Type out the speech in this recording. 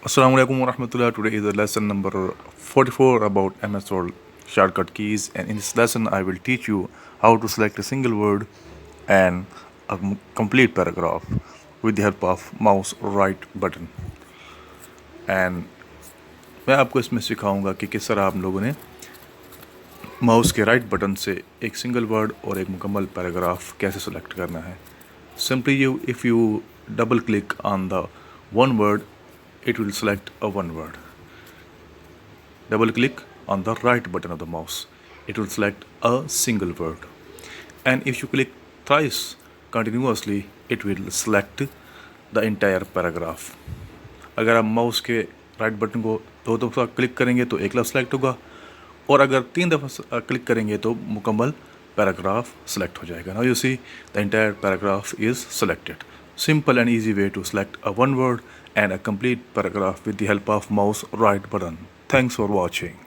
Assalamu alaikum warahmatullah. Today is the lesson number 44 about MS Word shortcut keys, and in this lesson I will teach you how to select a single word and a complete paragraph with the help of mouse right button. And मैं आपको इसमें सिखाऊंगा कि किस तरह आप लोगों ने माउस के राइट बटन से एक सिंगल वर्ड और एक मुकम्मल पैराग्राफ कैसे सेलेक्ट करना है. Simply if you double click on the one word, it will select a one word. Double click on the right button of the mouse, it will select a single word. And if you click thrice continuously, it will select the entire paragraph. अगर आप mouse के right button को दो दफ़ा click करेंगे तो एक लफ्ज़ सेलेक्ट होगा, और अगर 3 दफ़ा क्लिक करेंगे तो मुकम्मल paragraph select हो जाएगा. Now you see the entire paragraph is selected. Simple and easy way to select a one word and a complete paragraph with the help of mouse right button. Thanks for watching.